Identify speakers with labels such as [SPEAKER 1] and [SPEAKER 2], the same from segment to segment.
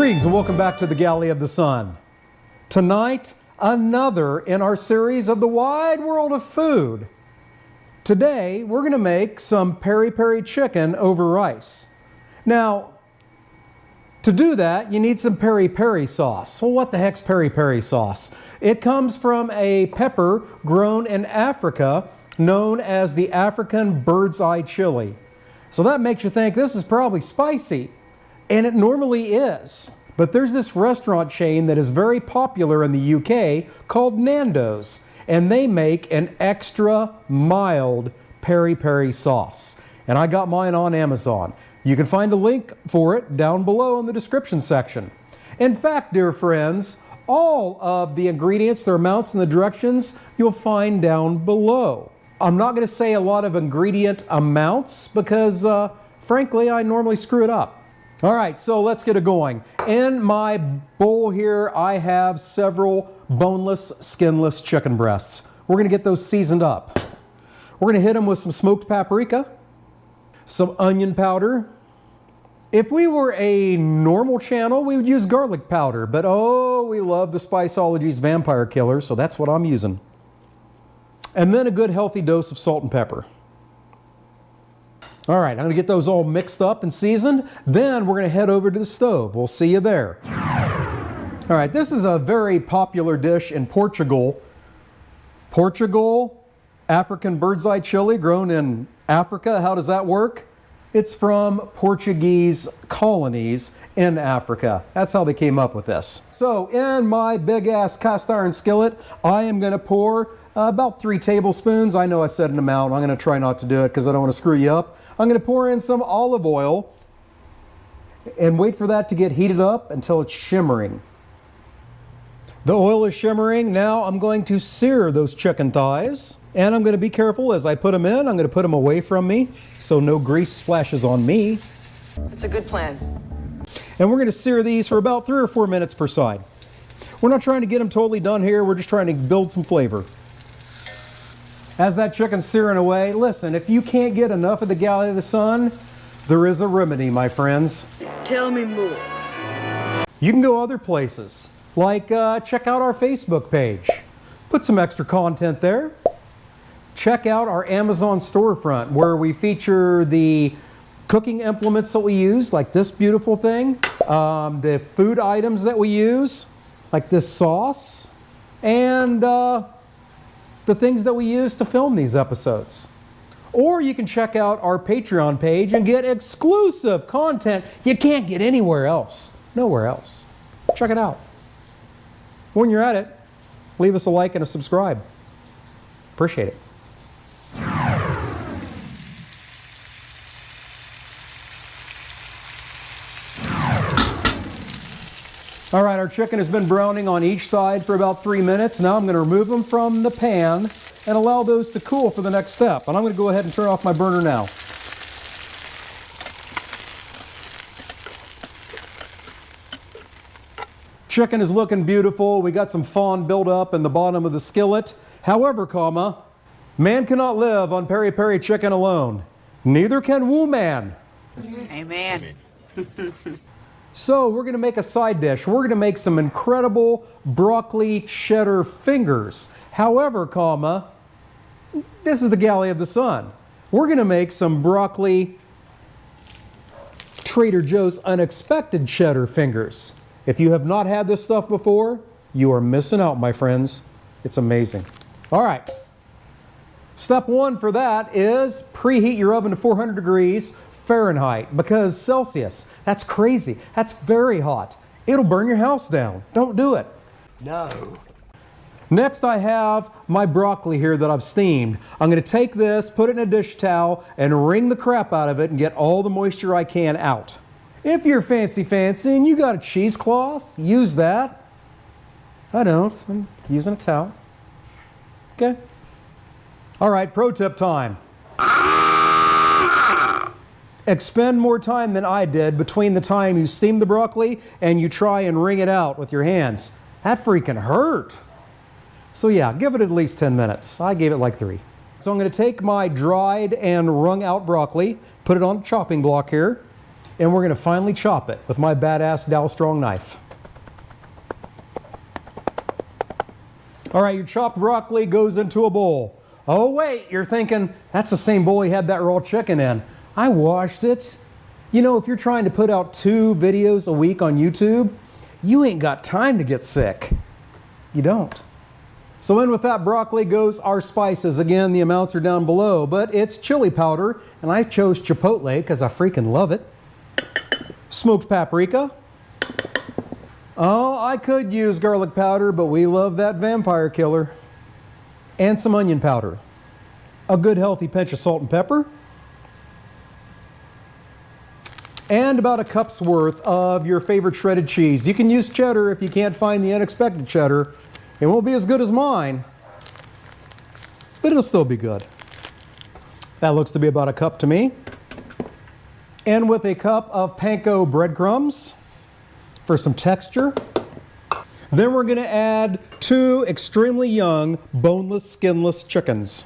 [SPEAKER 1] Greetings and welcome back to the Galley of the Sun. Tonight, another in our series of the wide world of food. Today, we're going to make some peri peri chicken over rice. Now, to do that, you need some peri peri sauce. Well, what the heck's peri peri sauce? It comes from a pepper grown in Africa known as the African bird's eye chili. So that makes you think this is probably spicy. And it normally is. But there's this restaurant chain that is very popular in the UK called Nando's. And they make an extra mild peri peri sauce. And I got mine on Amazon. You can find a link for it down below in the description section. In fact, dear friends, all of the ingredients, their amounts, and the directions you'll find down below. I'm not going to say a lot of ingredient amounts because, frankly, I normally screw it up. All right, so let's get it going. In my bowl here, I have several boneless, skinless chicken breasts. We're going to get those seasoned up. We're going to hit them with some smoked paprika, some onion powder. If we were a normal channel, we would use garlic powder, but oh, we love the Spiceology's vampire killer, so that's what I'm using. And then a good healthy dose of salt and pepper. All right, I'm going to get those all mixed up and seasoned. Then we're going to head over to the stove. We'll see you there. All right, this is a very popular dish in Portugal. Portugal, African bird's eye chili grown in Africa. How does that work? It's from Portuguese colonies in Africa. That's how they came up with this. So in my big ass cast iron skillet, I am going to pour about 3 tablespoons. I know I said an amount. I'm going to try not to do it because I don't want to screw you up. I'm going to pour in some olive oil and wait for that to get heated up until it's shimmering. The oil is shimmering. Now I'm going to sear those chicken thighs. And I'm going to be careful as I put them in. I'm going to put them away from me so no grease splashes on me.
[SPEAKER 2] That's a good plan.
[SPEAKER 1] And we're going to sear these for about 3 or 4 minutes per side. We're not trying to get them totally done here. We're just trying to build some flavor. As that chicken's searing away, listen, if you can't get enough of the Galley of the Sun, there is a remedy, my friends.
[SPEAKER 2] Tell me more.
[SPEAKER 1] You can go other places, like check out our Facebook page. Put some extra content there. Check out our Amazon storefront where we feature the cooking implements that we use, like this beautiful thing, the food items that we use, like this sauce, and the things that we use to film these episodes. Or you can check out our Patreon page and get exclusive content you can't get anywhere else. Nowhere else. Check it out. When you're at it, leave us a like and a subscribe. Appreciate it. All right, our chicken has been browning on each side for about 3 minutes. Now I'm going to remove them from the pan and allow those to cool for the next step. And I'm going to go ahead and turn off my burner now. Chicken is looking beautiful. We got some fond buildup in the bottom of the skillet. However, man cannot live on peri peri chicken alone. Neither can woman.
[SPEAKER 2] Amen.
[SPEAKER 1] So we're going to make a side dish. We're going to make some incredible broccoli cheddar fingers. However, this is the Galley of the Sun. We're going to make some broccoli Trader Joe's unexpected cheddar fingers. If you have not had this stuff before, you are missing out, my friends. It's amazing. All right. Step 1 for that is preheat your oven to 400 degrees Fahrenheit, because Celsius, that's crazy. That's very hot. It'll burn your house down. Don't do it.
[SPEAKER 3] No.
[SPEAKER 1] Next, I have my broccoli here that I've steamed. I'm going to take this, put it in a dish towel, and wring the crap out of it and get all the moisture I can out. If you're fancy and you got a cheesecloth, use that. I don't. I'm using a towel. Okay. All right, pro tip time. Expend more time than I did between the time you steam the broccoli and you try and wring it out with your hands. That freaking hurt. So yeah, give it at least 10 minutes. I gave it like 3. So I'm going to take my dried and wrung out broccoli, put it on a chopping block here. And we're going to finally chop it with my badass Dow Strong knife. All right, your chopped broccoli goes into a bowl. Oh wait, you're thinking, that's the same bowl he had that raw chicken in. I washed it. You know, if you're trying to put out 2 videos a week on YouTube, you ain't got time to get sick. You don't. So in with that broccoli goes our spices. Again, the amounts are down below, but it's chili powder, and I chose chipotle because I freaking love it. Smoked paprika. Oh, I could use garlic powder, but we love that vampire killer. And some onion powder. A good healthy pinch of salt and pepper. And about a cup's worth of your favorite shredded cheese. You can use cheddar if you can't find the unexpected cheddar. It won't be as good as mine, but it'll still be good. That looks to be about a cup to me. And with a cup of panko breadcrumbs for some texture. Then we're going to add 2 extremely young, boneless, skinless chickens.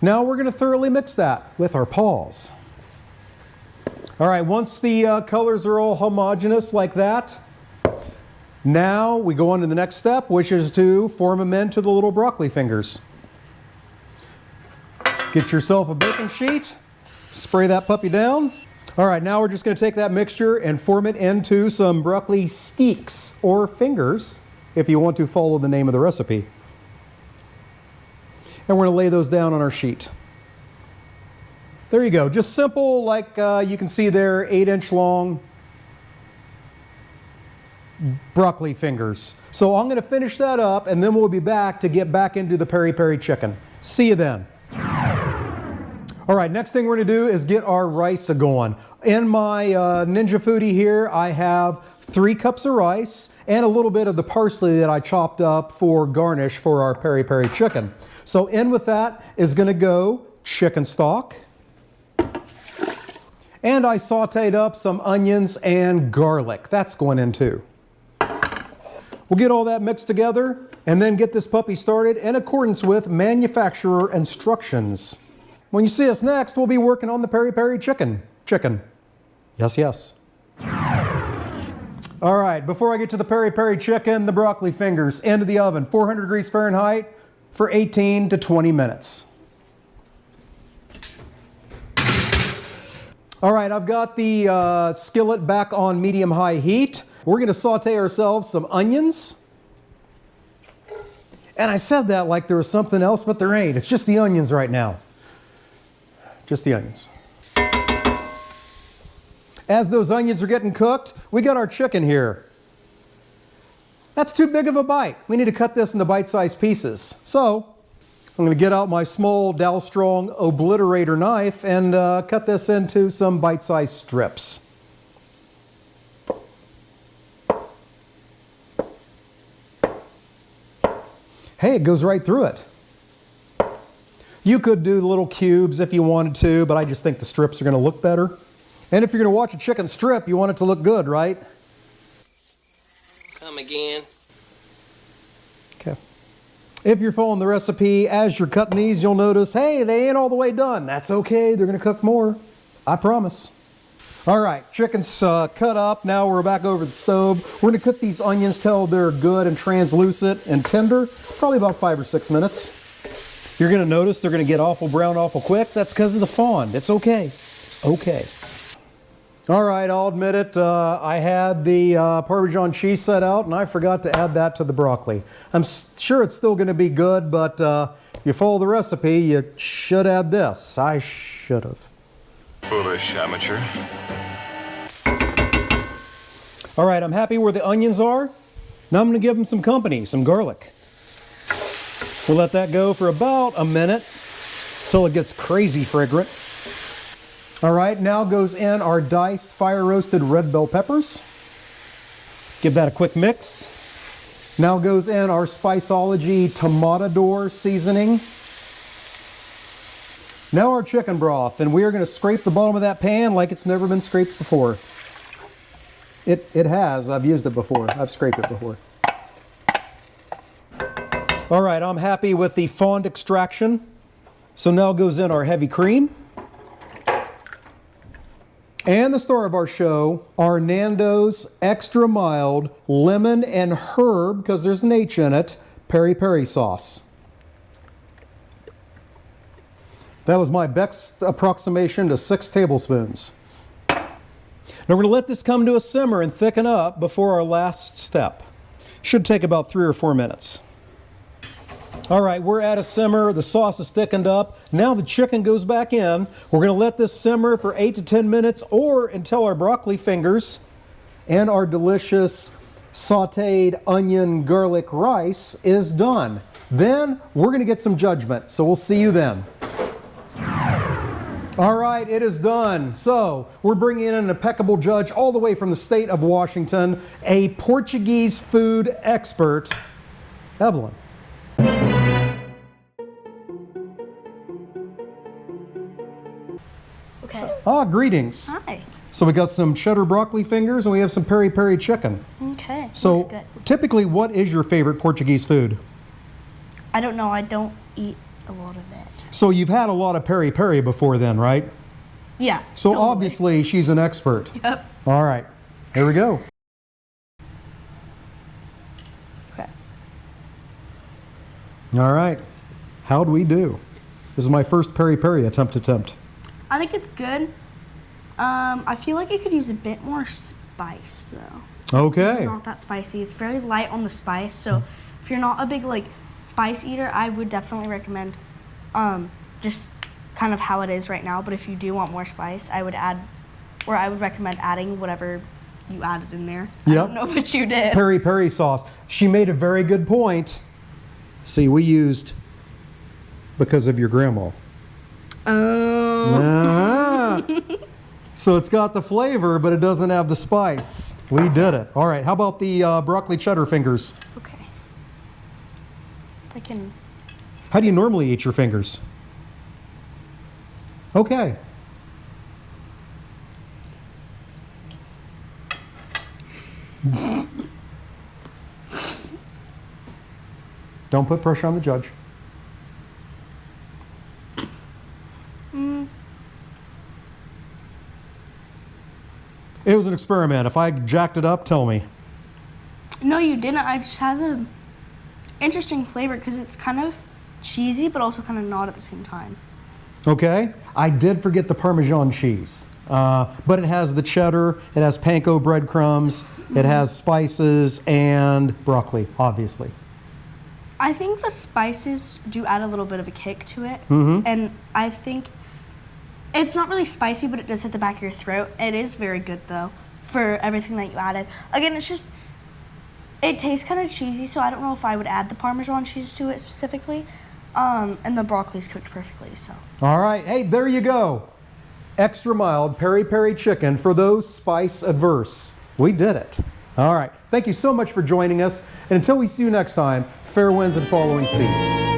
[SPEAKER 1] Now we're going to thoroughly mix that with our paws. All right, once the colors are all homogeneous like that, now we go on to the next step, which is to form them into the little broccoli fingers. Get yourself a baking sheet, spray that puppy down. All right, now we're just going to take that mixture and form it into some broccoli steaks, or fingers, if you want to follow the name of the recipe. And we're going to lay those down on our sheet. There you go, just simple, like you can see there, 8-inch long broccoli fingers. So I'm going to finish that up, and then we'll be back to get back into the peri peri chicken. See you then. All right, next thing we're going to do is get our rice going. In my Ninja Foodie here, I have 3 cups of rice and a little bit of the parsley that I chopped up for garnish for our peri peri chicken. So in with that is going to go chicken stock. And I sauteed up some onions and garlic. That's going in too. We'll get all that mixed together and then get this puppy started in accordance with manufacturer instructions. When you see us next, we'll be working on the peri peri chicken. Yes, yes. All right, before I get to the peri peri chicken, the broccoli fingers into the oven, 400 degrees Fahrenheit for 18 to 20 minutes. All right, I've got the skillet back on medium-high heat. We're going to saute ourselves some onions. And I said that like there was something else, but there ain't. It's just the onions right now. Just the onions. As those onions are getting cooked, we got our chicken here. That's too big of a bite. We need to cut this into bite-sized pieces. So I'm going to get out my small Dow Strong obliterator knife and cut this into some bite-sized strips. Hey, it goes right through it. You could do little cubes if you wanted to, but I just think the strips are going to look better. And if you're going to watch a chicken strip, you want it to look good, right?
[SPEAKER 3] Come again.
[SPEAKER 1] Okay. If you're following the recipe, as you're cutting these, you'll notice, hey, they ain't all the way done. That's okay. They're going to cook more. I promise. All right, chicken's cut up. Now we're back over the stove. We're going to cook these onions till they're good and translucent and tender, probably about 5 or 6 minutes. You're going to notice they're going to get awful brown awful quick. That's because of the fond. It's okay. It's okay. All right, I'll admit it. I had the Parmesan cheese set out, and I forgot to add that to the broccoli. I'm sure it's still going to be good, but if you follow the recipe, you should add this. I should have.
[SPEAKER 4] Foolish amateur.
[SPEAKER 1] All right, I'm happy where the onions are. Now I'm going to give them some company, some garlic. We'll let that go for about a minute until it gets crazy fragrant. All right, now goes in our diced fire-roasted red bell peppers. Give that a quick mix. Now goes in our Spiceology Tomatador seasoning. Now our chicken broth, and we are going to scrape the bottom of that pan like it's never been scraped before. It has. I've used it before. I've scraped it before. All right, I'm happy with the fond extraction. So now goes in our heavy cream. And the star of our show, our Nando's extra mild lemon and herb, because there's an H in it, peri peri sauce. That was my best approximation to 6 tablespoons. Now we're going to let this come to a simmer and thicken up before our last step. Should take about 3 or 4 minutes. All right, we're at a simmer. The sauce is thickened up. Now the chicken goes back in. We're going to let this simmer for 8 to 10 minutes or until our broccoli fingers and our delicious sauteed onion garlic rice is done. Then we're going to get some judgment. So we'll see you then. All right, it is done. So we're bringing in an impeccable judge all the way from the state of Washington, a Portuguese food expert, Evelyn.
[SPEAKER 3] Okay.
[SPEAKER 1] Ah, greetings.
[SPEAKER 3] Hi.
[SPEAKER 1] So we got some cheddar broccoli fingers and we have some peri peri chicken.
[SPEAKER 3] Okay.
[SPEAKER 1] So
[SPEAKER 3] that's good.
[SPEAKER 1] typically, what is your favorite Portuguese food?
[SPEAKER 3] I don't know. I don't eat a lot of it.
[SPEAKER 1] So you've had a lot of peri peri before then, right?
[SPEAKER 3] Yeah.
[SPEAKER 1] So
[SPEAKER 3] totally.
[SPEAKER 1] obviously she's an expert.
[SPEAKER 3] Yep.
[SPEAKER 1] All right, here we go.
[SPEAKER 3] Okay.
[SPEAKER 1] All right, how'd we do? This is my first peri peri attempt.
[SPEAKER 3] I think it's good. I feel like it could use a bit more spice though.
[SPEAKER 1] Okay.
[SPEAKER 3] It's not that spicy. It's very light on the spice. So if you're not a big like spice eater, I would definitely recommend just kind of how it is right now. But if you do want more spice, I would recommend adding whatever you added in there.
[SPEAKER 1] Yep.
[SPEAKER 3] I don't know what you did.
[SPEAKER 1] Peri peri sauce. She made a very good point. See, we used because of your grandma.
[SPEAKER 3] Oh.
[SPEAKER 1] Ah. So it's got the flavor, but it doesn't have the spice. We did it. All right, how about the broccoli cheddar fingers?
[SPEAKER 3] Okay. I can.
[SPEAKER 1] How do you normally eat your fingers? Okay. Don't put pressure on the judge. It was an experiment. If I jacked it up, tell me.
[SPEAKER 3] No, you didn't. It just has a interesting flavor because it's kind of cheesy, but also kind of not at the same time.
[SPEAKER 1] Okay. I did forget the Parmesan cheese, but it has the cheddar, it has panko breadcrumbs, it has spices and broccoli, obviously.
[SPEAKER 3] I think the spices do add a little bit of a kick to it, and I think it's not really spicy, but it does hit the back of your throat. It is very good though for everything that you added. Again, it tastes kind of cheesy, so I don't know if I would add the Parmesan cheese to it specifically. And the broccoli's cooked perfectly, so. All
[SPEAKER 1] right, hey, there you go. Extra mild peri peri chicken for those spice adverse. We did it. All right, thank you so much for joining us. And until we see you next time, fair winds and following seas.